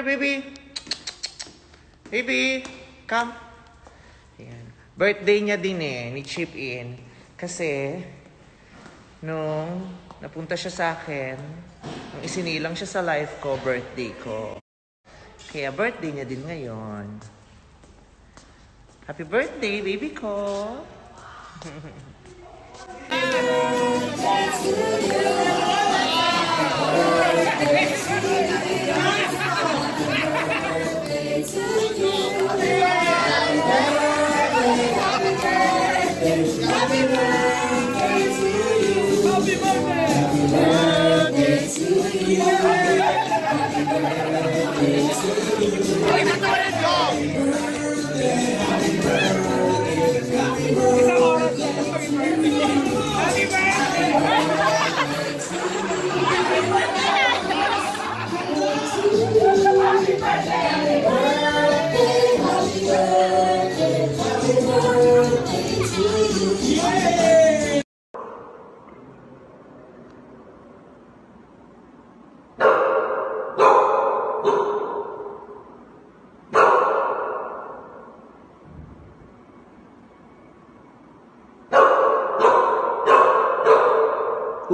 here, baby. Baby, come. Ayan. Birthday niya din ni Chip In. Kasi, nung napunta siya sa akin, nung isinilang siya sa life ko, birthday ko. Kaya birthday niya din ngayon. Happy birthday, baby ko!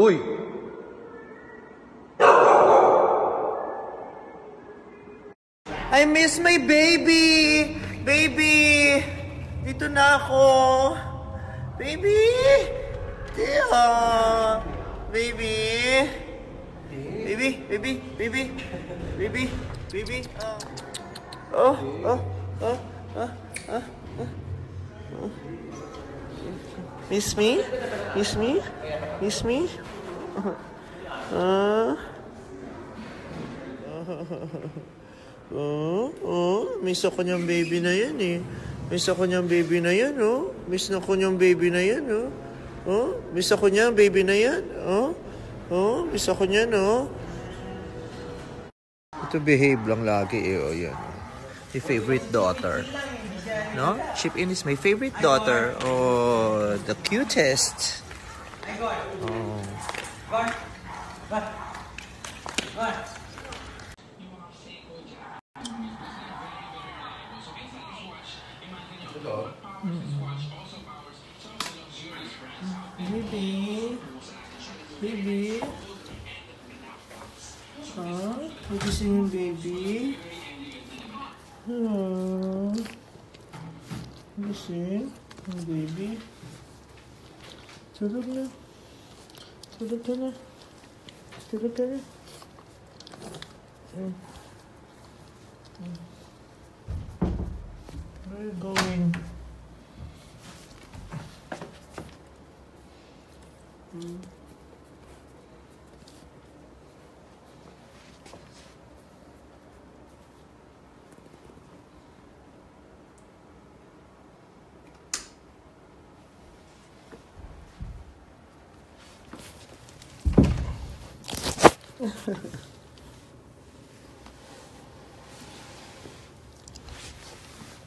Uy! I miss my baby! Baby! Dito na ako! Baby! Tia! Baby! Baby! Baby! Baby! Baby! Baby! Oh! Oh! Oh! Oh! Oh! Miss me? Miss me? Miss me? Miss ako niyang baby na yan eh. Miss ako niyang baby na yan, oh. Miss ako niyang baby na yan, oh. Oh, miss ako niyang baby na yan, oh. Oh, miss ako niyan, oh. Ito behave lang lagi eh, oh, yan. My favorite daughter. No? Chip In is my favorite daughter. Oh, the cutest. Oh. Baby. Baby. Huh? What you saying, baby? Hello. You see? Baby. Tulog na. Tulog ka na. Tulog ka na. Where are you going?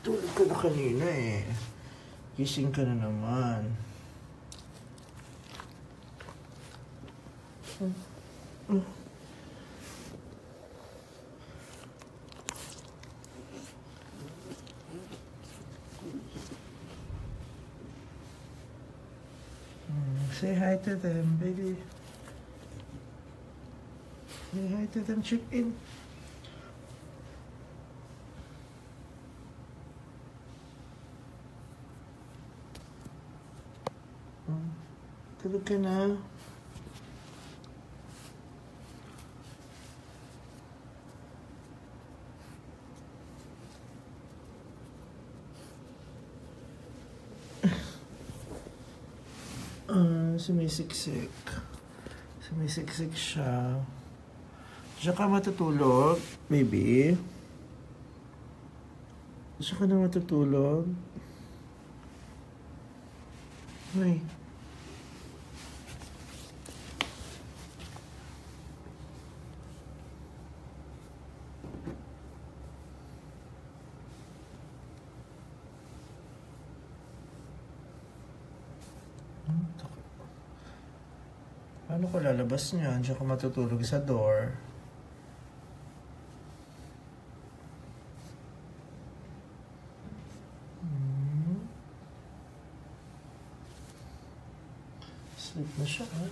Tulog ka na kanina eh. Gising ka na naman. Say hi to them, baby. Say hi to them, Chip In. Tulog ka na. Sumisiksik. Sumisiksik siya. Diyan ka matutulog, baby. Diyan ka na matutulog. Uy. Paano ko lalabas niyan? Diyan ka matutulog sa door. Sleep na siya, ha?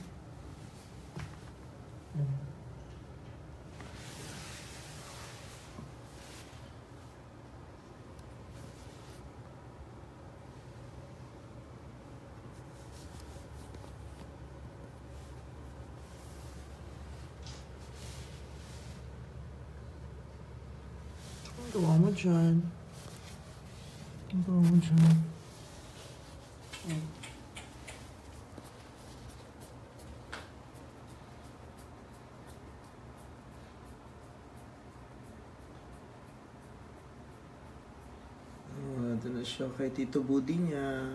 Gawa mo dyan. Gawa mo dyan. Ito na siya kay Tito Budi niya.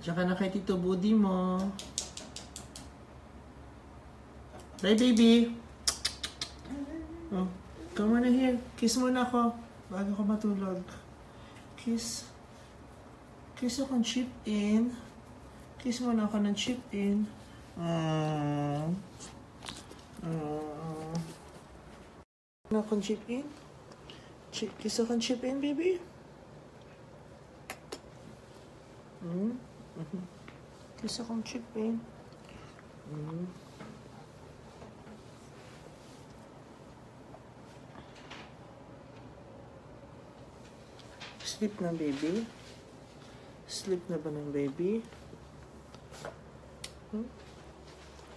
Diyan ka na kay Tito Budi mo. Bye, baby. Oh, come on here. Kiss muna ako bago ko matulog. Kiss. Kiss ako ng chip in. Kiss muna ako ng chip in. Kiss ako ng chip in. Kiss ako ng chip in, baby. Kiss akong chip in. Sleep na, baby. Sleep na ba ng baby?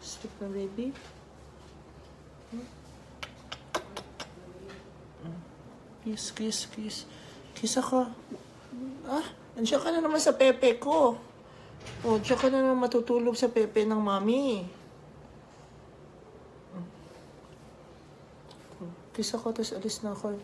Sleep na, baby? Kiss, kiss, kiss. Kiss ako. Nandiyan ka na naman sa pepe ko. Oh, diyan ka na naman matutulog sa pepe ng mami. Kiss ako, tapos alis na ako.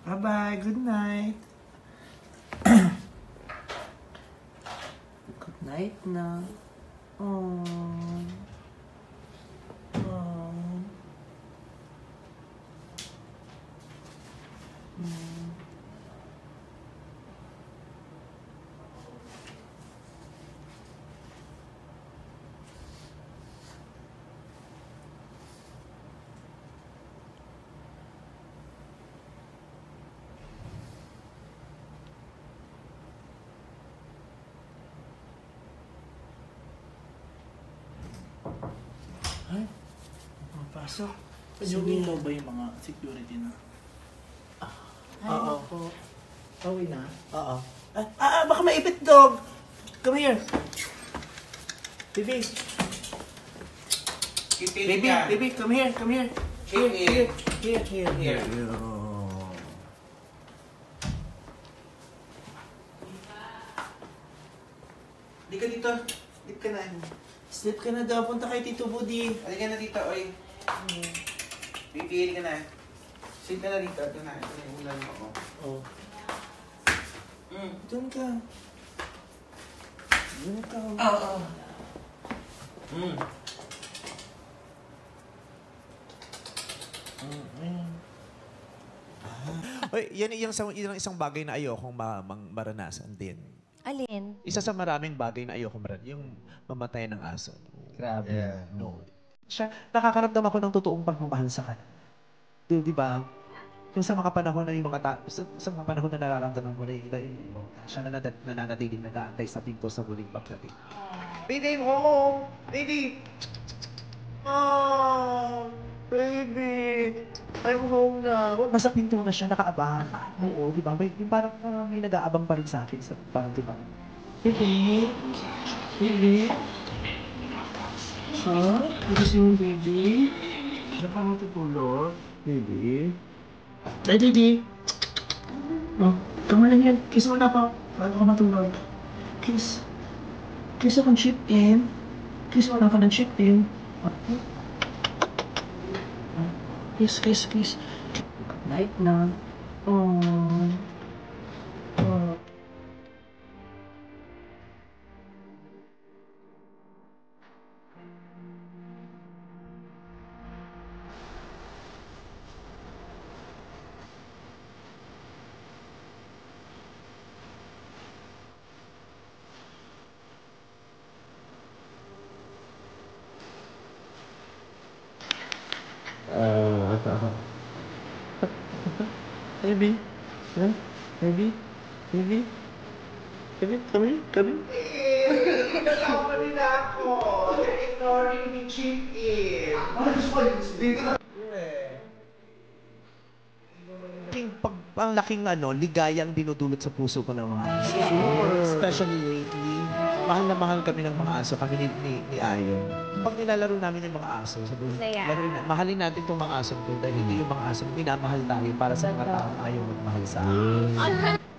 Bye-bye. Good night. Good night na. Oh. Ay, mapasok. Sige mo ba yung mga security na? Oo. Pauwi na? Oo. Baka maipit, dog! Come here. Baby. Baby, come here, come here. Here. Di ka dito. Dito ka na. Sleep ka na daw. Punta kay Tito Budi. Halika na dito, oy. Pipili ka na. Sit ka na dito. Ito na. Ito na yung ulan mo ako. Oh. Doon ka. Doon ka. Oo. Oy, yan yung isang bagay na ayokong maranasan din. Alin? Isa sa maraming bagay na ayokong maranasan, yung mamatay ng aso. Grabe. Yeah, no. Siya, nakakaramdam ako ng totoong pagmamahal sa kanya. Di ba? Yung sa mga panahon na yung sa mga panahon na nararamdaman mo na siya na nananatiling nag-aantay sa pinto sa muling pagdating. Baby, I'm home! Baby! Oh, baby! I'm home na. Nasa pinto na siya, nakaabang. Oo, di ba? Yung parang may nag-aabang pa rin sa akin. Parang, di ba? Baby? Baby? Ha? Gusto mo, baby? Ano pa mo tutulog? Baby? Ay, baby! Oh, kama lang yan. Kiss mo na pa. Bago ka matulog. Kiss. Kiss akong chip in. Kiss wala ka ng chip in. Kiss, kiss, kiss. Night na. Oh. Oh. Baby, huh? Baby, baby, baby, come here, come here. Kasama nila ako. They're ignoring me, chip in. Ang laking ligayang dinudulot sa puso ko ng mga aso. Especially lately, mahal na mahal kami ng mga aso, kami ni Ayon. Pag nilalaro namin yung mga aso, sabi, mahalin natin itong mga aso ko dahil hindi yung mga aso, minamahal tayo para sa mga taong ayaw magmahal sa akin.